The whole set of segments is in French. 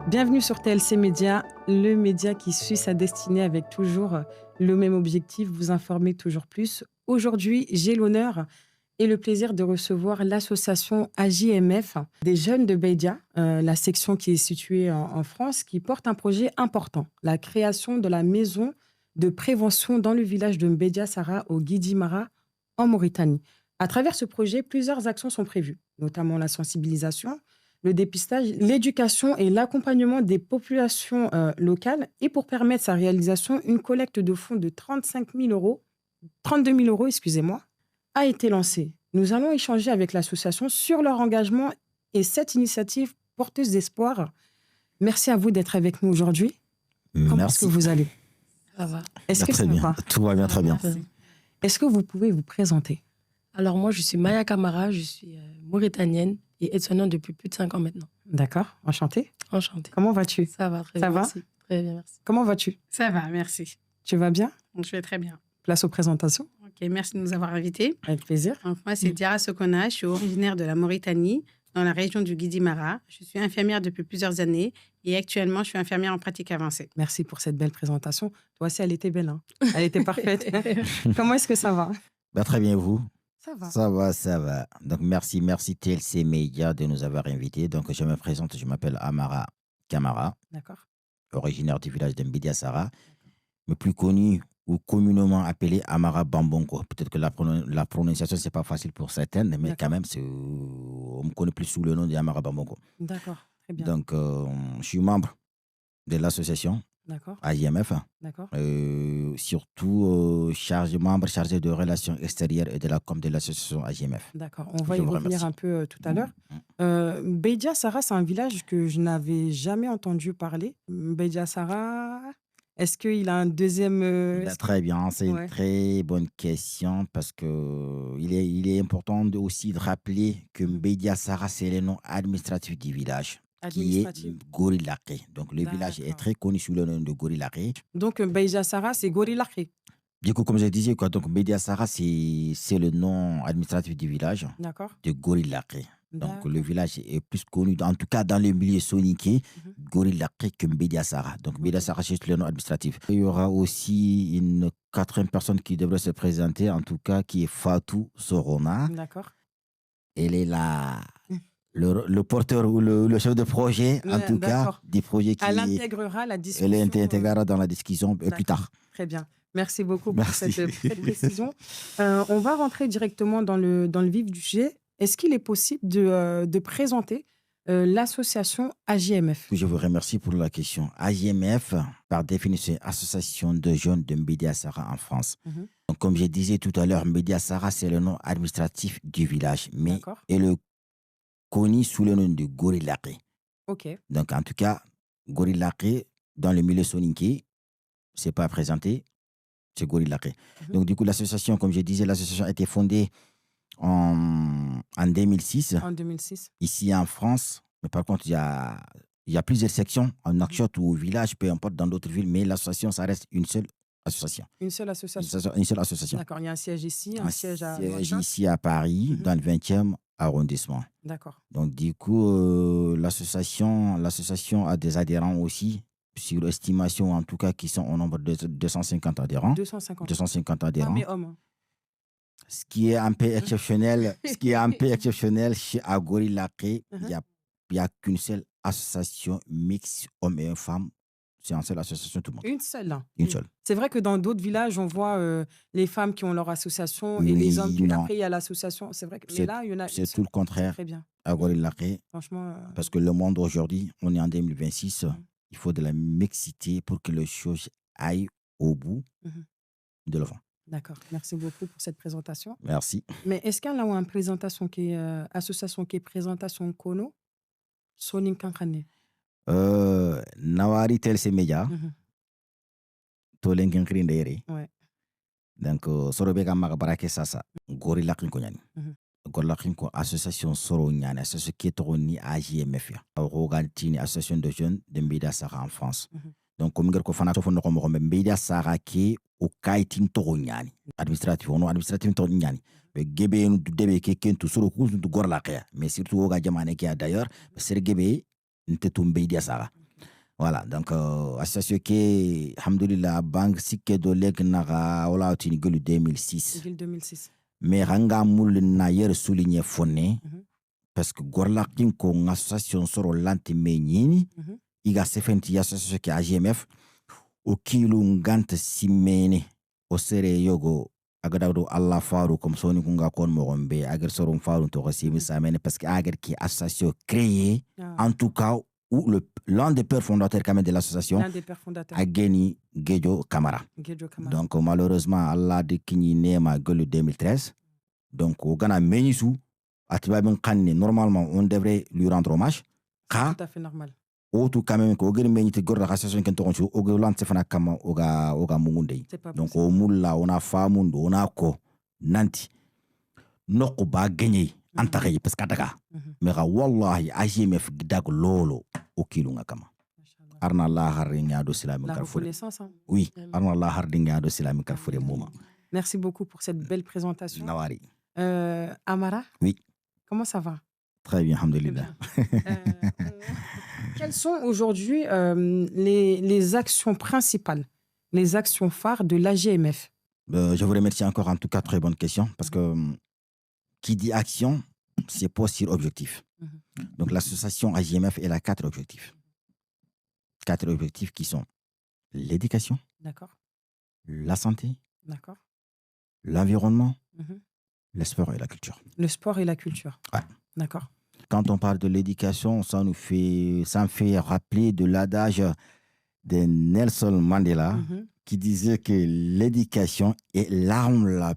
Bienvenue sur TLC Média, le média qui suit sa destinée avec toujours le même objectif, vous informer toujours plus. Aujourd'hui, j'ai l'honneur et le plaisir de recevoir l'association AJMF des jeunes de Bedia, la section qui est située en France, qui porte un projet important, la création de la maison de prévention dans le village de Mbédia Sara au Guidimara en Mauritanie. À travers ce projet, plusieurs actions sont prévues, notamment la sensibilisation, le dépistage, l'éducation et l'accompagnement des populations locales. Et pour permettre sa réalisation, une collecte de fonds de 32 000 euros, excusez-moi, a été lancée. Nous allons échanger avec l'association sur leur engagement et cette initiative porteuse d'espoir. Merci à vous d'être avec nous aujourd'hui. Comment est-ce que Merci. vous allez? Ça va. Est-ce que Très ça bien. va? Tout va bien, très bien. Merci. Est-ce que vous pouvez vous présenter? Alors moi, je suis Maya Kamara, je suis mauritanienne et aide-soignante depuis plus de 5 ans maintenant. D'accord, enchantée. Enchantée. Comment vas-tu? Ça va très Ça bien. va? Merci. Très bien, merci. Comment vas-tu? Ça va, merci. Tu vas bien? Je vais très bien. Place aux présentations. Ok, merci de nous avoir invités. Avec plaisir. Donc, moi, c'est Diara Sokona, je suis originaire de la Mauritanie, dans la région du Guidimara. Je suis infirmière depuis plusieurs années et actuellement, je suis infirmière en pratique avancée. Merci pour cette belle présentation. Toi aussi, elle était belle, hein? Elle était parfaite. Comment est-ce que ça va? Très bien, vous? Ça va. Ça va, ça va. Donc, merci TLC Media de nous avoir invités. Donc, je me présente, je m'appelle Amara Kamara, D'accord. originaire du village de Mbédia Sara, mais plus connu ou communément appelé Amara Bambongo. Peut-être que la prononciation, c'est pas facile pour certaines, mais D'accord. quand même, on me connaît plus sous le nom d'Amara Bambongo. D'accord. Très bien. Donc, je suis membre de l'association D'accord. AJMF. D'accord. Surtout membre chargé de relations extérieures et de la com de l'association AJMF. D'accord. On va Je y vous revenir remercie. un peu tout à l'heure. Bedia Sara, c'est un village que je n'avais jamais entendu parler. Bedia Sara, est-ce qu'il a un deuxième... Très bien, c'est Ouais. une très bonne question parce que il est important aussi de rappeler que Mbédia Sara, c'est le nom administratif du village qui est Administratif. Gorilake. Donc, le village est D'accord. très connu sous le nom de Gorilake. Donc, Bedia Sara, c'est Gorilake. Du coup, comme je disais, donc Mbédia Sara, c'est le nom administratif du village D'accord. de Gorilake. Donc, D'accord. le village est plus connu, en tout cas dans le milieu soniqué, Mhm. Gorilake que Mbédia Sara. Donc, Mbédia Ok. Sara, c'est juste le nom administratif. Il y aura aussi une 80 personnes qui devraient se présenter, en tout cas, qui est Fatou Sorona. D'accord. Elle est le porteur ou le chef de projet, en tout cas, D'accord. des projets qui... Elle intégrera la discussion. Elle intégrera dans la discussion plus D'accord. tard. Très bien. Merci beaucoup Merci. pour cette précision. On va rentrer directement dans le vif du sujet. Est-ce qu'il est possible de présenter l'association AJMF? Je vous remercie pour la question. AJMF, par définition, Association de jeunes de Mbédia Sara en France. Mhm. Donc, comme je disais tout à l'heure, Mbédia Sara, c'est le nom administratif du village, mais D'accord. elle est connue sous le nom de Gorilake. Ok. Donc, en tout cas, Gorilake, dans le milieu soninké, c'est pas présenté, c'est Gorilake. Mhm. Donc, du coup, l'association, comme je disais, l'association a été fondée en 2006, En 2006. ici en France. Mais par contre, il y a plusieurs sections en Nouakchott ou au village, peu importe, dans d'autres villes, mais l'association, ça reste une seule association. Une seule association. Une seule association. D'accord. Il y a un siège ici, un Un siège à siège Nouakchott. ici à Paris, Mhm. dans le 20e arrondissement. D'accord. Donc, du coup, l'association a des adhérents aussi, sur estimation en tout cas, qui sont au nombre de 250 adhérents. 250. 250 Femmes adhérents. et hommes. Ce qui est un peu exceptionnel, chez Gorilake, Mhm. il y a qu'une seule association mixte, hommes et femmes. C'est une seule association, tout le monde. Une seule. Hein. Une seule. C'est vrai que dans d'autres villages, on voit les femmes qui ont leur association et Oui, les hommes qui... non. Après, il y a l'association. C'est vrai que... Mais là, il y en a une C'est seule. tout le contraire Très bien. à Gorilake. Franchement... Parce que le monde aujourd'hui, on est en 2026, Mhm. il faut de la mixité pour que les choses aillent au bout Mhm. de l'avant. D'accord. Merci beaucoup pour cette présentation. Merci. Mais est-ce qu'il y a une présentation qui est association qui est présentation kono sonin kankane? Nawari TLC Media, to lenkin krindere. Ouais. Donc, sorobe ka maga barake sasa, Gorilake ko nyani. Mhm. Gorilake ko association soro nyani, association qui est ni AJMF ya. Organitini association de jeunes de Mbédia Sara en France. Mhm. Donc, comme ngir ko fana to fondo ko mo Mbédia Sara ki o kaitin to nyani. Administratif to nyani. Mais gebe nu debe ke kentu soro ku du Gorilake ya. Mais surtout o ga jamane ki d'ailleurs, ser gebe nte to Mbédia Sara. Voilà, donc, association qui, alhamdoulilah, banque sikke do lek naga, wala tini gulu 2006. Ville 2006. Mais ranga moul na yer souligné fonné, Mhm. parce que gorlakin ko association soro lanti menyini, Mhm. iga sefenti association ki AGMF, o kilu ngante simene, o sere yogo, agadawdo Allah faru comme soni kunga kon mogombe, agar soro faru to resimi samene, parce que agar ki association créée, Ah, en tout cas, où l'un des pères fondateurs quand même de l'association, l'un des pères fondateurs, Ageni Gejo Kamara. Guejo Kamara. Donc, malheureusement, Allah de Kini Nema Golu 2013. Donc, au Ghana, Menisou, Atibabin Kane, normalement, on devrait lui rendre hommage. C'est Ka, tout à fait normal. autre quand même, au Ghana, Menite Gorda, l'association qui est en au Ghana, Sefana Kama, Oga Mungunde. C'est pas Donc, possible. au Moula, on a Famundo, on a Ko, Nanti, Noko Ba Gagné, Antari, parce que Daga. Mhm. Mais, Wallahi, AGMF Gdag Lolo, au Kilunga Kama. Machallah. Arna Allah Haringa do Silami La Carrefour. reconnaissance. Hein. Oui, Amen. Arna Allah Haringa do Silami Carrefour Mouma. Merci beaucoup pour cette belle présentation. Nawari. Amara, Oui, comment ça va? très bien, Très alhamdoulilah. bien. Quelles sont aujourd'hui les actions principales, les actions phares de l'AGMF? Je vous remercie encore, en tout cas, très bonne question, parce que qui dit action, c'est pas sur objectif. Mhm. Donc, l'association AGMF, elle a 4 objectifs. 4 objectifs qui sont l'éducation, D'accord, la santé, d'accord. l'environnement, Mhm. le sport et la culture. Le sport et la culture. Ouais. D'accord. Quand on parle de l'éducation, ça me fait rappeler de l'adage de Nelson Mandela, Mhm. qui disait que l'éducation est l'arme la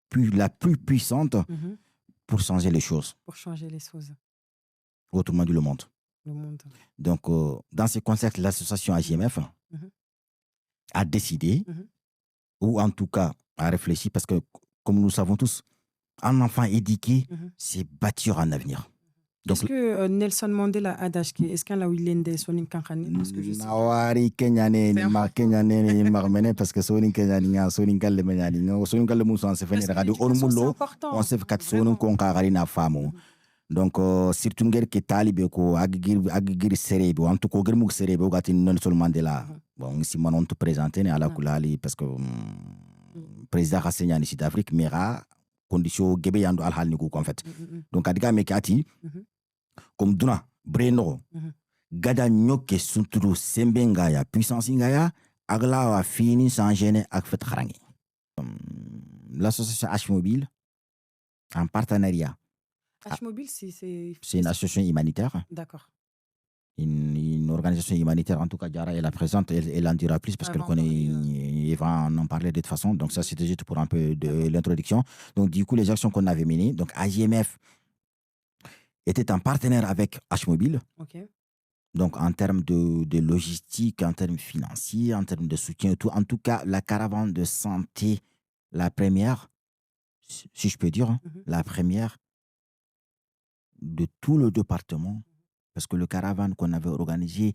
plus puissante Mhm. pour changer les choses, Pour changer les choses, autrement dit le monde. le monde. Donc, dans ce contexte, l'association AGMF Mhm. a décidé, Mhm. ou en tout cas a réfléchi, parce que, comme nous savons tous, un enfant éduqué, Mhm. c'est bâtir un avenir. Donc, Est-ce que Nelson Mandela adashki, est-ce qu'un laouilende sonin kankane? Parce que je sais. Nawari Kenyane C'est ni ma Kenyane ni marmene parce que sonin Kenyane nga sonin galle menyani nga sonin galle muso on se fait Parce que radio on l'éducation, c'est mullo important. on se fait kat sonin Vraiment. kon ka na famu. Donc, surtout ngir ke talibe ko agigir serebe en tout cas ngir mug serebe gati Nelson Mandela. Bon, si manon te présenter à la kulali parce que président Hassenia ni Sud-Afrique mera condition gebe yando al halni ko en fait. Donc adiga mekati comme duna breno gada nyoke sunturu sembenga ya puissance ngaya agla wa fini sans gêner ak fet kharangi. L'association H-Mobile en partenariat. H-Mobile, C'est une association humanitaire. D'accord. Une organisation humanitaire, en tout cas, Diara est la présente, elle en dira plus parce qu'elle connaît, il va en parler de toute façon. Donc, ça, c'était juste pour un peu de l'introduction. Donc, du coup, les actions qu'on avait menées, donc AGMF était un partenaire avec H-Mobile. Ok. Donc, en termes de logistique, en termes financiers, en termes de soutien et tout. En tout cas, la caravane de santé, la première, si je peux dire, hein, la première de tout le département. Parce que le caravane qu'on avait organisé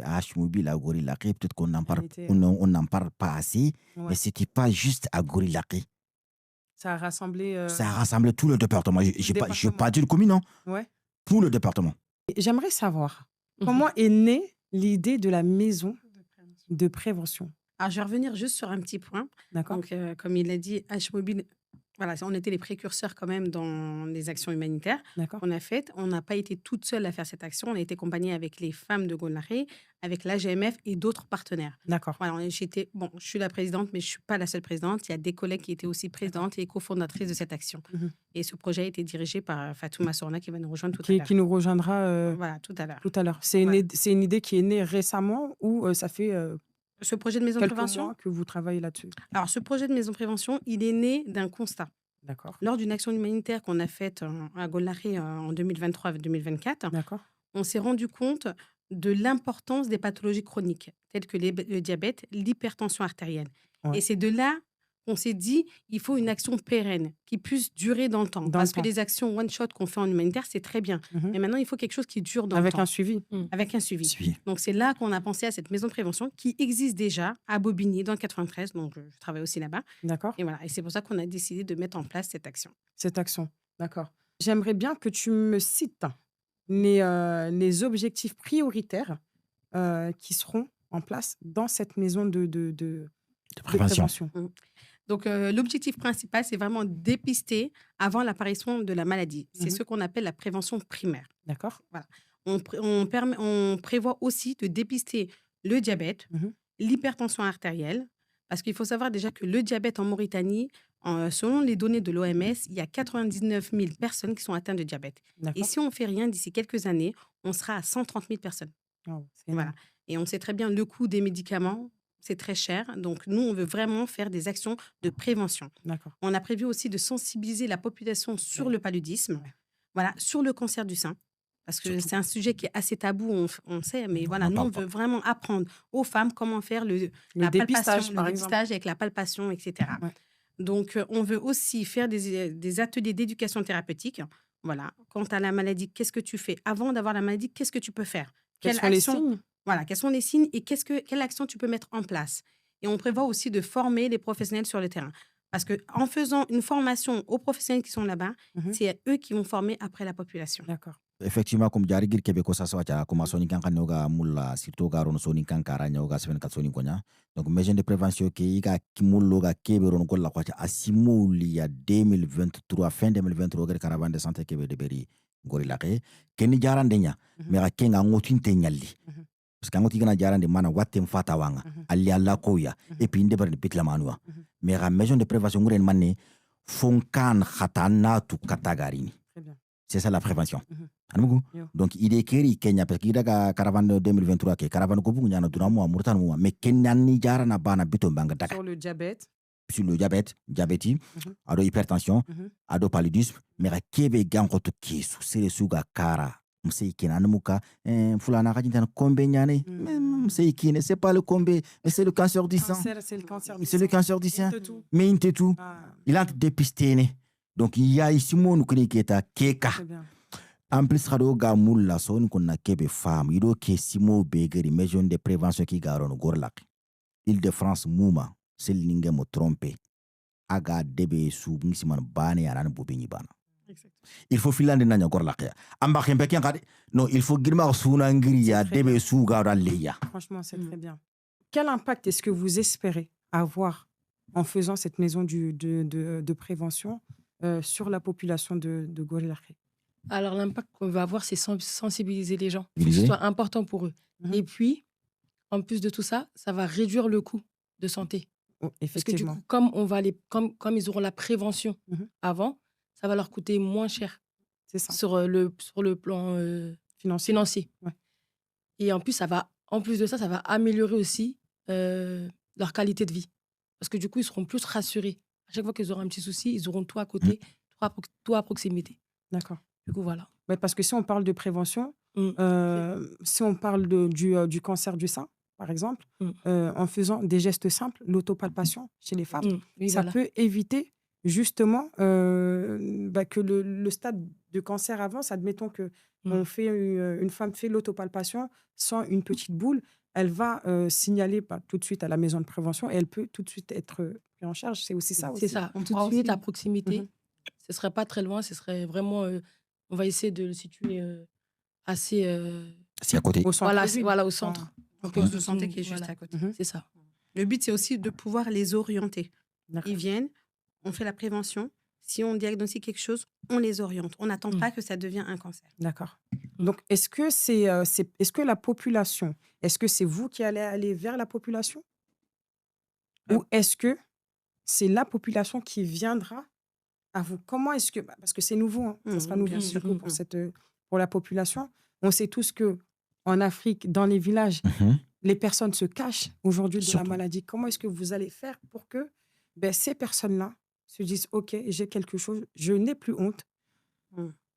à H-Mobile, à Gorilaki, peut-être qu'on n'en parle, on n'en parle pas assez, mais ce n'était pas juste à Gorilaki. Ça a rassemblé... Ça a rassemblé tout le département. Je n'ai pas dit le commune, non. Ouais. Tout le département. J'aimerais savoir, comment est née l'idée de la maison de prévention? Alors, je vais revenir juste sur un petit point. D'accord. Donc, comme il l'a dit, H-Mobile, voilà, on était les précurseurs quand même dans les actions humanitaires qu'on a faites. On n'a pas été toute seule à faire cette action. On a été accompagnée avec les femmes de Golnaré, avec l'AGMF et d'autres partenaires. D'accord. Voilà, je suis la présidente, mais je ne suis pas la seule présidente. Il y a des collègues qui étaient aussi présidentes et cofondatrices de cette action. Et ce projet a été dirigé par Fatouma Sorna qui va nous rejoindre tout à l'heure. Qui nous rejoindra voilà, tout à l'heure. Tout à l'heure. C'est une idée qui est née récemment ou ça fait... ce projet de maison de prévention mois que vous travaillez là-dessus? Alors, ce projet de maison de prévention, il est né d'un constat. D'accord. Lors d'une action humanitaire qu'on a faite à Golnaré en 2023-2024, on s'est rendu compte de l'importance des pathologies chroniques, telles que le diabète, l'hypertension artérielle. Ouais. Et c'est de là qu'on s'est dit il faut une action pérenne qui puisse durer dans le temps. Parce que les actions one-shot qu'on fait en humanitaire, c'est très bien. Mais maintenant, il faut quelque chose qui dure dans le temps. Avec un suivi. Avec un suivi. Donc, c'est là qu'on a pensé à cette maison de prévention qui existe déjà à Bobigny, dans le 93. Donc, je travaille aussi là-bas. D'accord. Et voilà. Et c'est pour ça qu'on a décidé de mettre en place cette action. Cette action, d'accord. J'aimerais bien que tu me cites les objectifs prioritaires qui seront en place dans cette maison de prévention. prévention. Donc, l'objectif principal, c'est vraiment dépister avant l'apparition de la maladie. C'est ce qu'on appelle la prévention primaire. D'accord. Voilà. On prévoit aussi de dépister le diabète, l'hypertension artérielle, parce qu'il faut savoir déjà que le diabète en Mauritanie, selon les données de l'OMS, il y a 99 000 personnes qui sont atteintes de diabète. Et si on ne fait rien d'ici quelques années, on sera à 130 000 personnes. Voilà. Et on sait très bien le coût des médicaments, c'est très cher. Donc, nous, on veut vraiment faire des actions de prévention. On a prévu aussi de sensibiliser la population sur le paludisme, voilà, sur le cancer du sein. Parce que c'est un sujet qui est assez tabou, on sait, mais voilà, nous, on veut vraiment apprendre aux femmes comment faire la dépistage, palpation, le dépistage avec la palpation, etc. Ouais. Donc, on veut aussi faire des ateliers d'éducation thérapeutique. Voilà. Quant à la maladie, qu'est-ce que tu fais? Avant d'avoir la maladie, qu'est-ce que tu peux faire? Quels sont les signes? Voilà, quels sont les signes et quelle action tu peux mettre en place? Et on prévoit aussi de former les professionnels sur le terrain. Parce qu'en faisant une formation aux professionnels qui sont là-bas, c'est eux qui vont former après la population. D'accord. Effectivement, comme jari gir kebe ko sasa wacha kuma soni kan noga mulla surtout ga ron soni kan karanya ga seven kat soni konya. Donc mesure de prévention ke ika kimullo ga kebe ron golla kwacha asimuli ya 2023 fin 2023 ga caravane de santé kebe de beri gori laqe ken jarande nya me ga kenga ngotinte nyalli. Parce que ngoti gana jarande mana watem fata wanga ali alla koya et puis inde bar pitla manwa. Mais ga mesure de prévention nguren manne fonkan khatana tu katagarini. C'est ça la prévention. Donc, il est écrit Kenya parce qu'il y a caravane 2023 qui caravane ko bunga na duramo amurtan mo mais Kenya ni jara na bana biton banga daga. Sur le diabète. Sur le diabète, ado hypertension, ado paludisme, mais ra kebe ganko to kisu sere suga kara. Msei kina namuka fulana ka jinta kombe nyane. Msei kine c'est pas le kombe, mais c'est le cancer du sein. C'est le cancer. C'est le cancer du sein. Mais il tout. Il a dépisté. Donc, il y a ici mon qui est à Keka. En plus, il y a moula son qu'on a kebe femme. Il y a que simo begeri mesure de prévention qui garon gorlak. Île-de-France mouma, c'est l'ingé mo trompé. Aga debe sou ngisiman bane anan bobini bana. Il faut filer nanya gorlak ya. Amba kembe ken kade. Non, il faut girma souna ngiri ya debe sou garo leya. Franchement, c'est très bien. Quel impact est-ce que vous espérez avoir en faisant cette maison de prévention sur la population de Gorée-Larké? Alors, l'impact qu'on va avoir, c'est sensibiliser les gens. Il faut que ce soit important pour eux. Et puis, en plus de tout ça, ça va réduire le coût de santé. Parce que du coup, comme ils auront la prévention avant, ça va leur coûter moins cher. C'est ça. Sur le plan financier. Ouais. Et en plus, en plus de ça, ça va améliorer aussi leur qualité de vie. Parce que du coup, ils seront plus rassurés. À chaque fois qu'ils auront un petit souci, ils auront tout à côté, tout à proximité. D'accord. Du coup, voilà. Ouais, parce que si on parle de prévention, si on parle du cancer du sein, par exemple, en faisant des gestes simples, l'autopalpation chez les femmes, ça peut éviter justement que le stade de cancer avance. Admettons que une femme fait l'autopalpation sans une petite boule, elle va signaler tout de suite à la maison de prévention et elle peut tout de suite être prise en charge. C'est aussi ça. C'est ça. Tout de suite à proximité. Ce ne serait pas très loin. Ce serait vraiment... on va essayer de le situer assez... C'est à côté. Au centre. Voilà, au centre. Un poste de santé qui est juste à côté. C'est ça. Le but, c'est aussi de pouvoir les orienter. Ils viennent, on fait la prévention. Si on diagnostique quelque chose, on les oriente. On n'attend pas que ça devienne un cancer. D'accord. Donc, est-ce que la population, est-ce que c'est vous qui allez aller vers la population ou est-ce que c'est la population qui viendra à vous? Comment est-ce que... Parce que c'est nouveau, ça sera nouveau surtout pour la population. On sait tous qu'en Afrique, dans les villages, les personnes se cachent aujourd'hui de la maladie. Comment est-ce que vous allez faire pour que ces personnes-là se disent « Ok, j'ai quelque chose, je n'ai plus honte,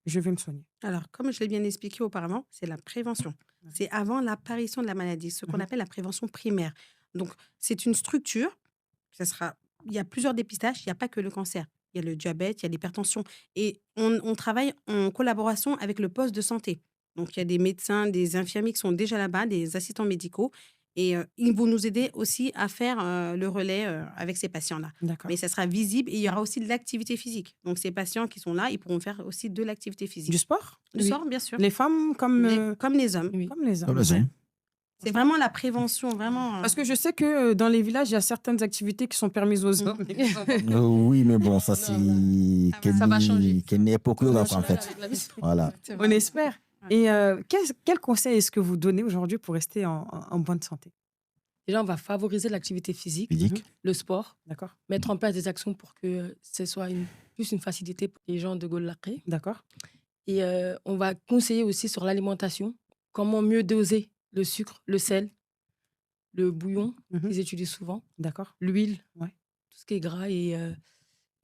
je vais me soigner ». Alors, comme je l'ai bien expliqué auparavant, c'est la prévention. C'est avant l'apparition de la maladie, ce qu'on appelle la prévention primaire. Donc, c'est une structure. Il y a plusieurs dépistages, il n'y a pas que le cancer. Il y a le diabète, il y a l'hypertension. Et on travaille en collaboration avec le poste de santé. Donc, il y a des médecins, des infirmiers qui sont déjà là-bas, des assistants médicaux. Et ils vont nous aider aussi à faire le relais avec ces patients-là. Mais ça sera visible et il y aura aussi de l'activité physique. Donc, ces patients qui sont là, ils pourront faire aussi de l'activité physique. Du sport? Du sport, bien sûr. Les femmes comme les hommes. Comme les hommes. Comme les hommes. C'est vraiment la prévention, vraiment. Parce que je sais que dans les villages, il y a certaines activités qui sont permises aux hommes. Oui, mais bon, ça, c'est... Ça va changer. Quelle époque, en fait. Voilà. On espère. Et quel conseil est-ce que vous donnez aujourd'hui pour rester en bonne santé? Déjà, on va favoriser l'activité physique, le sport, mettre en place des actions pour que ce soit plus une facilité pour les gens de Goulaké. D'accord. Et on va conseiller aussi sur l'alimentation, comment mieux doser le sucre, le sel, le bouillon qu'ils utilisent souvent, l'huile, tout ce qui est gras. Et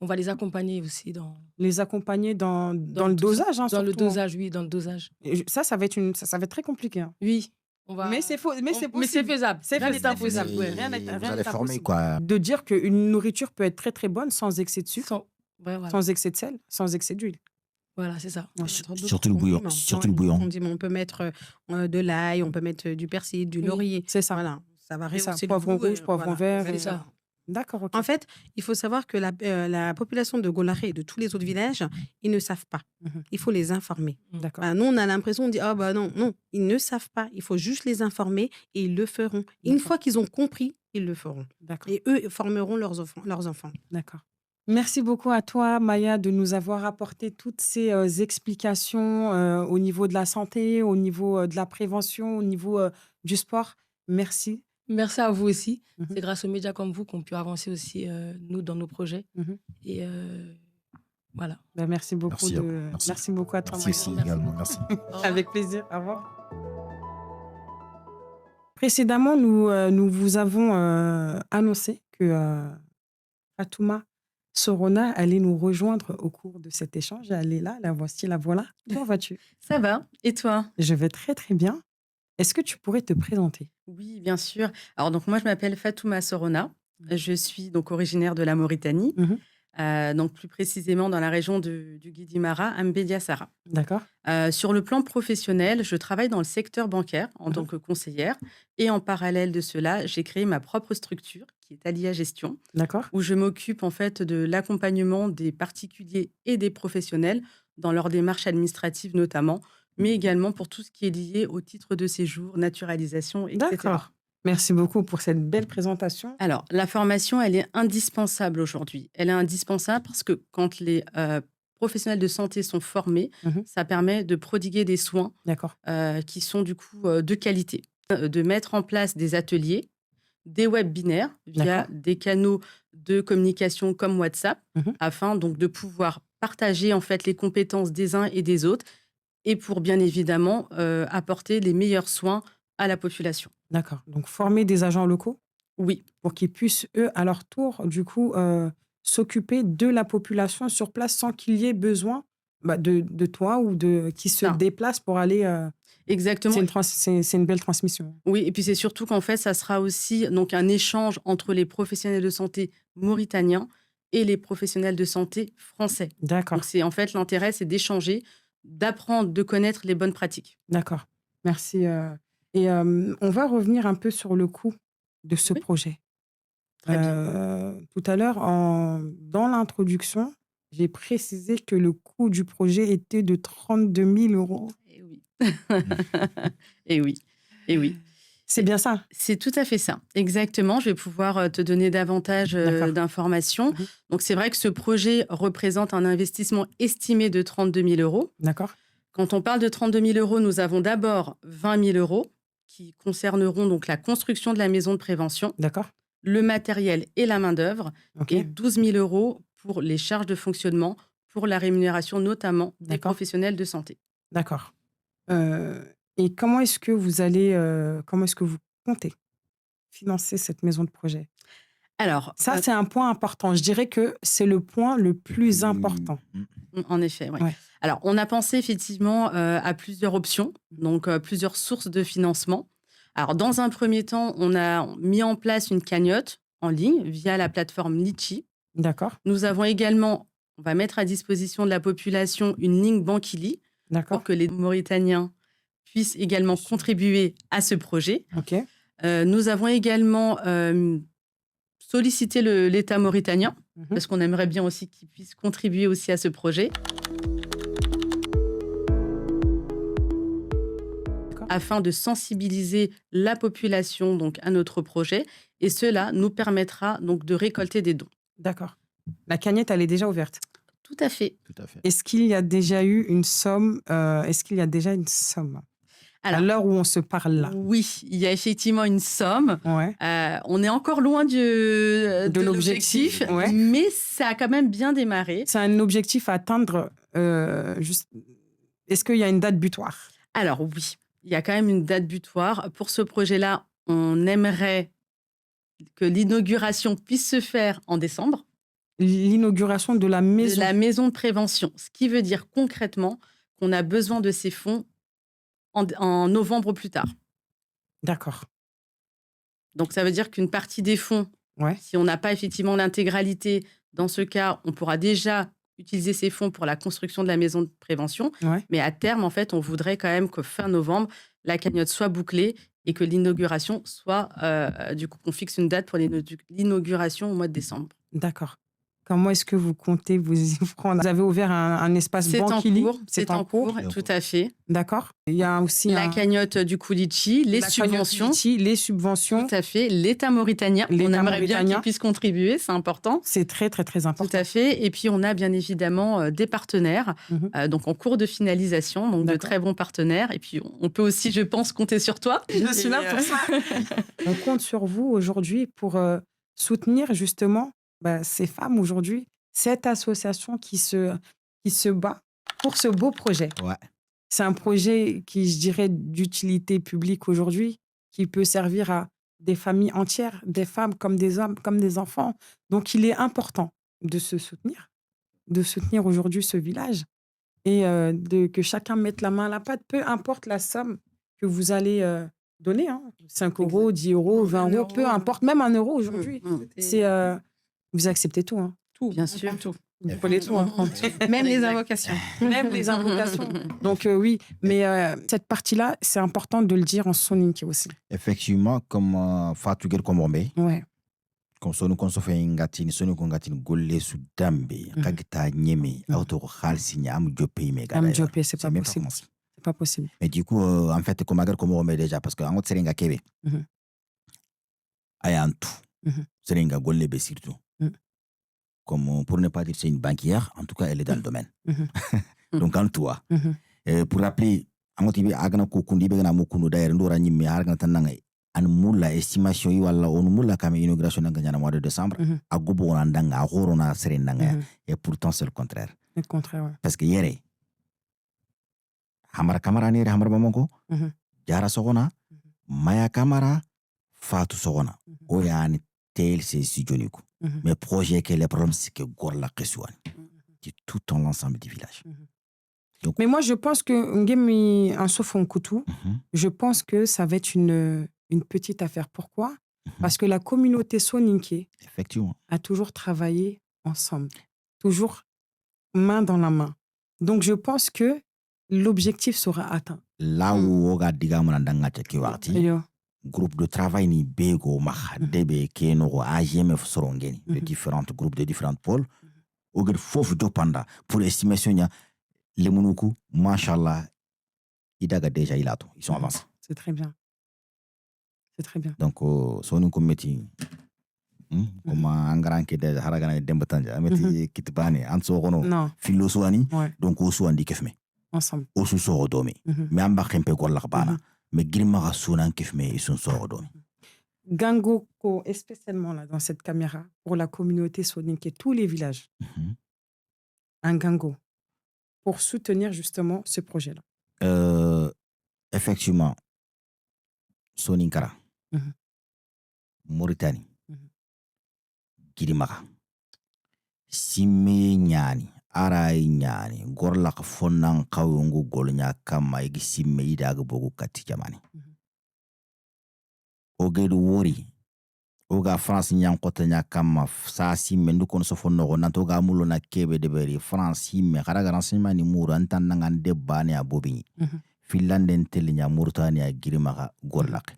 on va les accompagner aussi dans... Les accompagner dans le dosage, dans le dosage, oui, dans le dosage. Et ça va être très compliqué. Hein. Oui. Mais c'est faisable. C'est faisable. Rien n'est impossible. Quoi. De dire qu'une nourriture peut être très très bonne sans excès de sucre, sans excès de sel, sans excès d'huile. Voilà, c'est ça. Surtout le bouillon. On dit, on peut mettre de l'ail, on peut mettre du persil, du laurier. C'est ça. Voilà. Ça va rehausser poivron rouge, poivron vert. C'est ça. D'accord. Okay. En fait, il faut savoir que la population de Goulaké et de tous les autres villages, ils ne savent pas. Il faut les informer. D'accord. Nous, on a l'impression, on dit, non, ils ne savent pas. Il faut juste les informer et ils le feront. Et une fois qu'ils ont compris, ils le feront. D'accord. Et eux formeront leurs enfants. D'accord. Merci beaucoup à toi, Maya, de nous avoir apporté toutes ces explications au niveau de la santé, au niveau de la prévention, au niveau du sport. Merci. Merci à vous aussi. C'est grâce aux médias comme vous qu'on peut avancer aussi, nous, dans nos projets. Et voilà. Merci beaucoup. Merci beaucoup à toi, Maya. Merci aussi également. Merci. Avec plaisir. Au revoir. Précédemment, nous vous avons annoncé que Fatouma Sorona allait nous rejoindre au cours de cet échange. Elle est là, la voici, la voilà. Comment vas-tu? Ça va. Et toi? Je vais très, très bien. Est-ce que tu pourrais te présenter? Oui, bien sûr. Alors, donc, moi, je m'appelle Fatouma Sorona. Je suis donc originaire de la Mauritanie, donc plus précisément dans la région du Guidimara, à Mbédia-Sara. D'accord. Sur le plan professionnel, je travaille dans le secteur bancaire en tant que conseillère. Et en parallèle de cela, j'ai créé ma propre structure qui est Alia Gestion, où je m'occupe en fait de l'accompagnement des particuliers et des professionnels dans leurs démarches administratives notamment, mais également pour tout ce qui est lié au titre de séjour, naturalisation, etc. D'accord. Merci beaucoup pour cette belle présentation. Alors, la formation, elle est indispensable aujourd'hui. Elle est indispensable parce que quand les professionnels de santé sont formés, ça permet de prodiguer des soins qui sont du coup de qualité, de mettre en place des ateliers, des webinaires via des canaux de communication comme WhatsApp, afin donc de pouvoir partager en fait les compétences des uns et des autres, et pour bien évidemment apporter les meilleurs soins à la population. D'accord. Donc, former des agents locaux? Oui. Pour qu'ils puissent, eux, à leur tour, du coup, s'occuper de la population sur place sans qu'il y ait besoin de toi ou qui se déplacent pour aller... Exactement. C'est une belle transmission. Oui, et puis c'est surtout qu'en fait, ça sera aussi donc, un échange entre les professionnels de santé mauritaniens et les professionnels de santé français. D'accord. Donc, en fait, l'intérêt, c'est d'échanger, d'apprendre, de connaître les bonnes pratiques. D'accord. Merci. Et on va revenir un peu sur le coût de ce projet. Très bien. Tout à l'heure, dans l'introduction, j'ai précisé que le coût du projet était de 32 000 €. Et oui. Et oui. Et oui. C'est bien ça? C'est tout à fait ça. Exactement. Je vais pouvoir te donner davantage d'informations. Donc, c'est vrai que ce projet représente un investissement estimé de 32 000 €. D'accord. Quand on parle de 32 000 €, nous avons d'abord 20 000 € qui concerneront donc la construction de la maison de prévention, le matériel et la main-d'œuvre, et 12 000 € pour les charges de fonctionnement, pour la rémunération notamment des professionnels de santé. D'accord. Et comment est-ce que vous comptez financer cette maison de projet? Alors, ça, c'est un point important. Je dirais que c'est le point le plus important. En effet, oui. Ouais. Alors, on a pensé effectivement à plusieurs options, donc plusieurs sources de financement. Alors, dans un premier temps, on a mis en place une cagnotte en ligne via la plateforme Litchi. D'accord. Nous avons également, on va mettre à disposition de la population une ligne Banquili pour que les Mauritaniens puissent également contribuer à ce projet. Nous avons également sollicité l'État mauritanien, parce qu'on aimerait bien aussi qu'il puisse contribuer aussi à ce projet. afin de sensibiliser la population donc, à notre projet. Et cela nous permettra donc de récolter des dons. D'accord. La cagnotte, elle est déjà ouverte? Tout à fait. Est-ce qu'il y a déjà eu une somme Alors, à l'heure où on se parle là? Oui, il y a effectivement une somme. Ouais. On est encore loin de l'objectif, ouais. mais ça a quand même bien démarré. C'est un objectif à atteindre. Est-ce qu'il y a une date butoir? Alors oui, il y a quand même une date butoir. Pour ce projet-là, on aimerait que l'inauguration puisse se faire en décembre. L'inauguration de la maison. De la maison de prévention. Ce qui veut dire concrètement qu'on a besoin de ces fonds en novembre ou plus tard. D'accord. Donc, ça veut dire qu'une partie des fonds, si on n'a pas effectivement l'intégralité, dans ce cas, on pourra déjà utiliser ces fonds pour la construction de la maison de prévention. Mais à terme, en fait, on voudrait quand même que fin novembre, la cagnotte soit bouclée et que l'inauguration soit... du coup, qu'on fixe une date pour l'inauguration au mois de décembre. D'accord. Comment est-ce que vous comptez vous y prendre? Vous avez ouvert un espace Banquili. C'est en cours, tout à fait. D'accord. Il y a aussi la cagnotte du coup Litchi, les subventions. Les subventions. Tout à fait. L'État mauritanien. On aimerait bien qu'il puisse contribuer, c'est important. C'est très, très, très important. Tout à fait. Et puis, on a bien évidemment des partenaires, donc en cours de finalisation, donc de très bons partenaires. Et puis, on peut aussi, je pense, compter sur toi. Je suis là pour ça. On compte sur vous aujourd'hui pour soutenir justement ces femmes aujourd'hui, cette association qui se bat pour ce beau projet. Ouais. C'est un projet qui, je dirais, d'utilité publique aujourd'hui, qui peut servir à des familles entières, des femmes comme des hommes, comme des enfants. Donc, il est important de soutenir aujourd'hui ce village et que chacun mette la main à la pâte, peu importe la somme que vous allez donner. 5 euros, 10 euros, 20 euros, peu importe, même 1 euro aujourd'hui. C'est... Vous acceptez tout, Tout, bien sûr. Tout. Vous prenez tout. Même les invocations. Même les invocations. Donc oui, mais cette partie-là, c'est important de le dire en soninké aussi. Effectivement, comme Fatou Gueye Komombe. Ouais. Comme sonu konso fe ngatini sonu ko ngatini golle su dambe kagita nyeme auto khalsinya am jopé me gala. Am jopé, c'est pas possible. C'est pas possible. Mais du coup en fait comme agar comme on déjà parce que en autre serenga kebe. Ayantu. Serenga golle be surtout. Comme pour ne pas dire c'est une banquière, en tout cas elle est dans le domaine. Donc en toi. Pour rappeler amotibi agana ko kundi be na mukunu d'ailleurs ndora nyimmi harga tananga an mulla estimation yi wala on mulla kam inauguration nanga nyana mois de décembre agobo on ndanga horona sere nanga et pourtant c'est le contraire. Le contraire, ouais. Parce que yere hamara kamara ni hamara bamongo jara sogona maya kamara fatu sogona o yani tel c'est sujoniku. Mais projet que les problèmes c'est que gorla kesouane qui tout en l'ensemble du village. Donc, mais moi je pense que ngemi un sofon koutou, je pense que ça va être une petite affaire. Pourquoi? Parce que la communauté soninké a toujours travaillé ensemble, toujours main dans la main. Donc je pense que l'objectif sera atteint. Là où on a dit groupe de travail ni bego mahadebe keno AGMF sorongeni de différents groupes de différents pôles au gr fofu dopanda pour estimation nya les monuku machallah idaga déjà ilato ils sont avancés. C'est très bien. C'est très bien. Donc sonu committee comme angran ke de haragana dembetanja ameti kitbani anso gono filoswani donc o so andi kefme ensemble o so domi mais amba khempe golla bana mais Grimara Sounan Kifme, ils sont sortis. Gango, spécialement là, dans cette caméra, pour la communauté soninké, tous les villages, un gango, pour soutenir justement ce projet-là. Effectivement, Soninkara, Mauritanie, Grimara, Sime Nyani, Arai Nyani, Gorlak Fonan Kawungu Golnya Kama Igi Sime Idag Bogu Kati Jamani. Ogedu Wori, Oga France Nyan Kotanya Kama, Sa Sime Nukon Sofono, Nantoga Mulona Kebe de Beri, France Sime, Haragaran Simani Muru, Antanangan de Bane a Bobini, Finland Telinya, Mauritania, Grimara, Gorlak.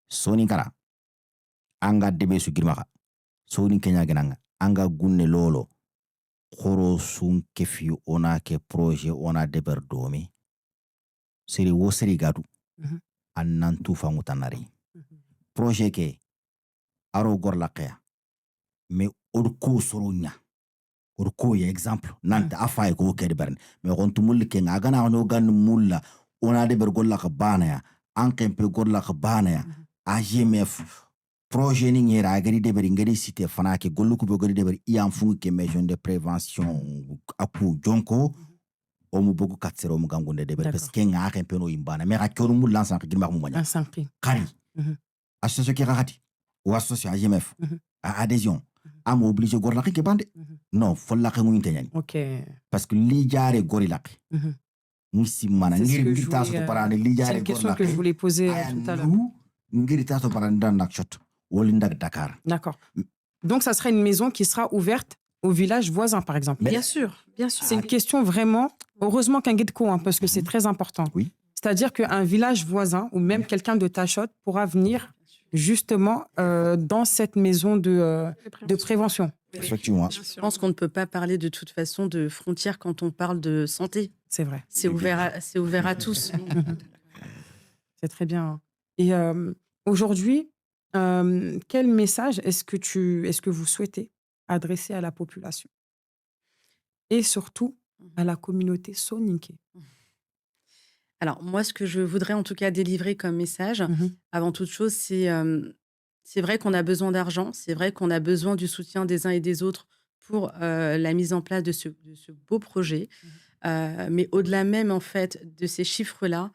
Soninkara, Anga Debesu Grimara, Sonin Kenya Gananga, Anga Gunne Lolo. Khoro sun kefi ona ke projet ona deber domi seri wo seri gadu Anantu fangutanari. Projet ke aro gorlakea. Mais orko soronya. Orko ya exemple. Nante afaye ko kedbern. Mais on tumul ke ngagana no gan mulla. On a de bergollak banaya. Ankempe gorlak banaya. AGMF. Projet ni ngera agari de beri ngari cité fana ke golluku be gari de beri iyan fungu ke mesure de prévention aku jonko o mu bogu katsero mu gangunde de beri parce que nga akempe no imbana mais akoro mu lansan ke gilma mu manya kari association ki rakati ou association AGMF à adhésion am obligé gor la ke bande non fol la ke ngi tenyani OK parce que li jare gori la ngisi mana ngir taso to parane li jare gor la. C'est une question que je voulais poser tout à l'heure. Ngir taso parane dan nakshot. Dakar. D'accord. Donc, ça serait une maison qui sera ouverte au village voisin, par exemple. Bien sûr, bien sûr. C'est une question vraiment, heureusement qu'un guide co, parce que c'est très important. Oui. C'est-à-dire qu'un village voisin ou même quelqu'un de Tachot pourra venir justement dans cette maison de prévention. Effectivement. Je pense qu'on ne peut pas parler de toute façon de frontières quand on parle de santé. C'est vrai. C'est ouvert à tous. C'est très bien. Et aujourd'hui, quel message est-ce que vous souhaitez adresser à la population et surtout à la communauté soninké? Alors, moi, ce que je voudrais en tout cas délivrer comme message, avant toute chose, c'est vrai qu'on a besoin d'argent, c'est vrai qu'on a besoin du soutien des uns et des autres pour la mise en place de ce beau projet. Mais au-delà même, en fait, de ces chiffres-là,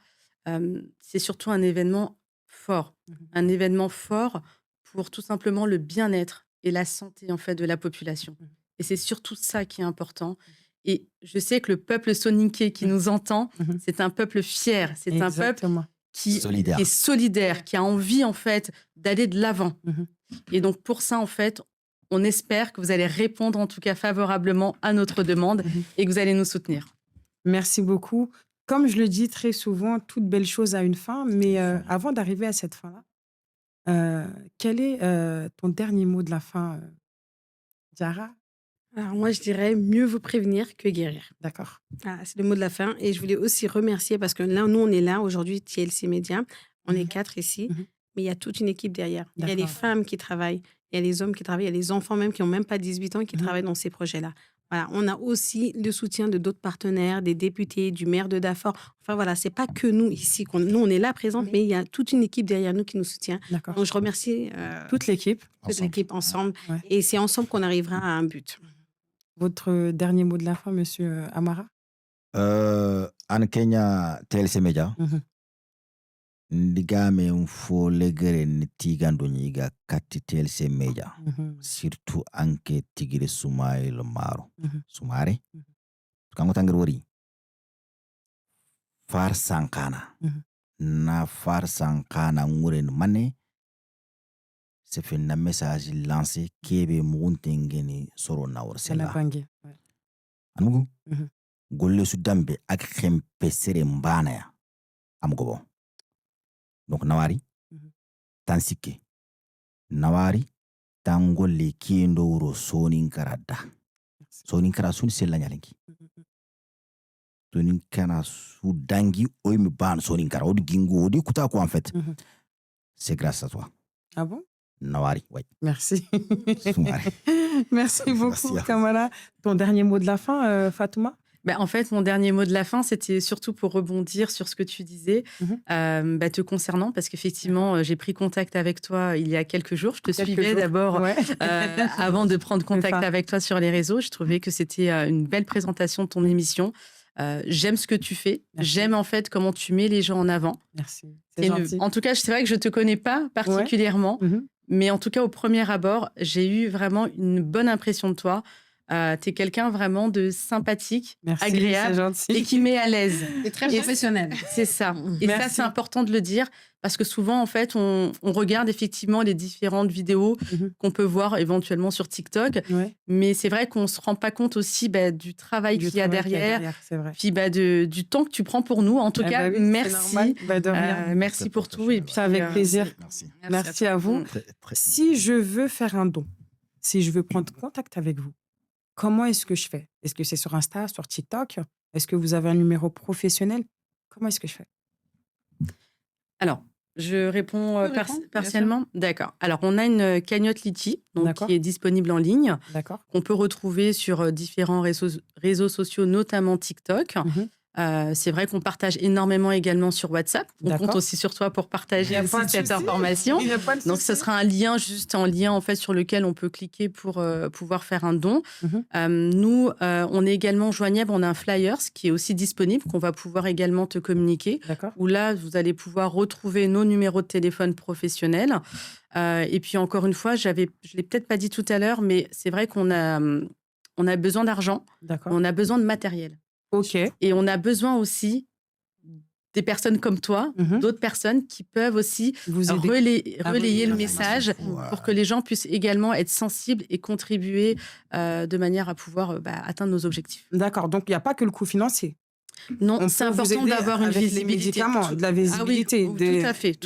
c'est surtout un événement fort. Un événement fort pour tout simplement le bien-être et la santé en fait de la population. Et c'est surtout ça qui est important. Et je sais que le peuple soninké qui nous entend, c'est un peuple fier, c'est un peuple qui est solidaire, qui a envie en fait d'aller de l'avant. Et donc pour ça en fait, on espère que vous allez répondre en tout cas favorablement à notre demande et que vous allez nous soutenir. Merci beaucoup. Comme je le dis très souvent, toute belle chose a une fin, mais avant d'arriver à cette fin-là, quel est ton dernier mot de la fin, Diarra? Alors moi, je dirais mieux vous prévenir que guérir. D'accord. C'est le mot de la fin. Et je voulais aussi remercier parce que là, nous, on est là aujourd'hui, TLC Média. On est 4 ici, mais il y a toute une équipe derrière. Il y a les femmes qui travaillent, il y a les hommes qui travaillent, il y a les enfants même qui n'ont même pas 18 ans qui travaillent dans ces projets-là. Voilà, on a aussi le soutien de d'autres partenaires, des députés, du maire de Dafor. Enfin voilà, c'est pas que nous ici, nous on est là présente, mais il y a toute une équipe derrière nous qui nous soutient. D'accord. Donc je remercie toute l'équipe. Toute l'équipe ensemble. Ouais. Et c'est ensemble qu'on arrivera à un but. Votre dernier mot de la fin, monsieur Amara? En Kenya, TLC Media. Ndigame mfo legere nitigando nyiga kati TLC Media. Surtout anke tigire Soumaye le maro. Soumare. Kango tangirwori. Far sankana. Na far sankana nguren mane. C'est fait un message lancé kebe muguntengeni soro na worsela. Anugu. Golle sudambe ak khempe sere mbana ya. Amgobo. Donc nawari tansike nawari tangole kiendo uro soninkara soninkara sun sella nyalenki soninkara su dangi oymi ban soninkara odi gingo odi kuta ko en fait c'est grâce à toi. Ah bon? Nawari, oui. Merci. Merci beaucoup, Kamala. Ton dernier mot de la fin, Fatouma? En fait, mon dernier mot de la fin, c'était surtout pour rebondir sur ce que tu disais, te concernant, parce qu'effectivement, j'ai pris contact avec toi il y a quelques jours. Je te suivais d'abord avant de prendre contact avec toi sur les réseaux. Je trouvais que c'était une belle présentation de ton émission. J'aime ce que tu fais. Merci. J'aime en fait comment tu mets les gens en avant. Merci. C'est gentil. En tout cas, c'est vrai que je ne te connais pas particulièrement, mais en tout cas, au premier abord, j'ai eu vraiment une bonne impression de toi. Tu es quelqu'un vraiment de sympathique, agréable et qui met à l'aise. C'est très professionnel. C'est ça. Et ça, c'est important de le dire parce que souvent, en fait, on regarde effectivement les différentes vidéos qu'on peut voir éventuellement sur TikTok. Mais c'est vrai qu'on ne se rend pas compte aussi du travail qu'il y a derrière. C'est vrai. Puis du temps que tu prends pour nous. En tout cas, merci. Merci pour tout. Et puis, avec plaisir. Merci à vous. Si je veux faire un don, si je veux prendre contact avec vous, comment est-ce que je fais? Est-ce que c'est sur Insta, sur TikTok? Est-ce que vous avez un numéro professionnel? Comment est-ce que je fais? Alors, je réponds partiellement. D'accord. Alors, on a une cagnotte Litchi, qui est disponible en ligne, qu'on peut retrouver sur différents réseaux sociaux, notamment TikTok. C'est vrai qu'on partage énormément également sur WhatsApp. On compte aussi sur toi pour partager cette information. Donc, ce sera un lien en fait sur lequel on peut cliquer pour pouvoir faire un don. Nous, on est également joignable. On a un flyers qui est aussi disponible qu'on va pouvoir également te communiquer. Où là, vous allez pouvoir retrouver nos numéros de téléphone professionnels. Et puis encore une fois, je l'ai peut-être pas dit tout à l'heure, mais c'est vrai qu'on a besoin d'argent. On a besoin de matériel. Et on a besoin aussi des personnes comme toi, d'autres personnes qui peuvent aussi relayer le message pour que les gens puissent également être sensibles et contribuer de manière à pouvoir atteindre nos objectifs. D'accord, donc il n'y a pas que le coût financier. Non, c'est important d'avoir une visibilité. Les médicaments, de la visibilité. Ah oui,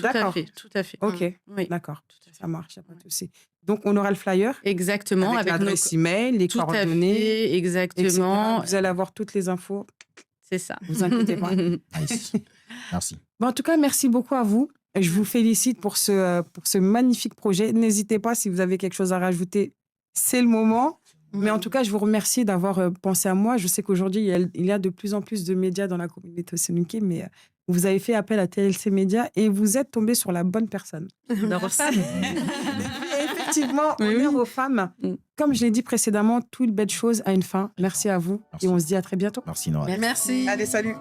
tout à fait. Ok, d'accord, ça marche, il n'y a pas de souci. Donc, on aura le flyer. Exactement. Avec l'adresse email, les coordonnées. Fait, exactement. Etc. Vous allez avoir toutes les infos. C'est ça. Vous inquiétez pas. Merci. Bon, en tout cas, merci beaucoup à vous. Je vous félicite pour ce magnifique projet. N'hésitez pas, si vous avez quelque chose à rajouter, c'est le moment. Mais en tout cas, je vous remercie d'avoir pensé à moi. Je sais qu'aujourd'hui, il y a de plus en plus de médias dans la communauté Soninké, mais vous avez fait appel à TLC Média et vous êtes tombé sur la bonne personne. Effectivement, honneur aux femmes. Comme je l'ai dit précédemment, toute belle chose a une fin. Merci à vous et on se dit à très bientôt. Merci Noël. Merci. Allez, salut.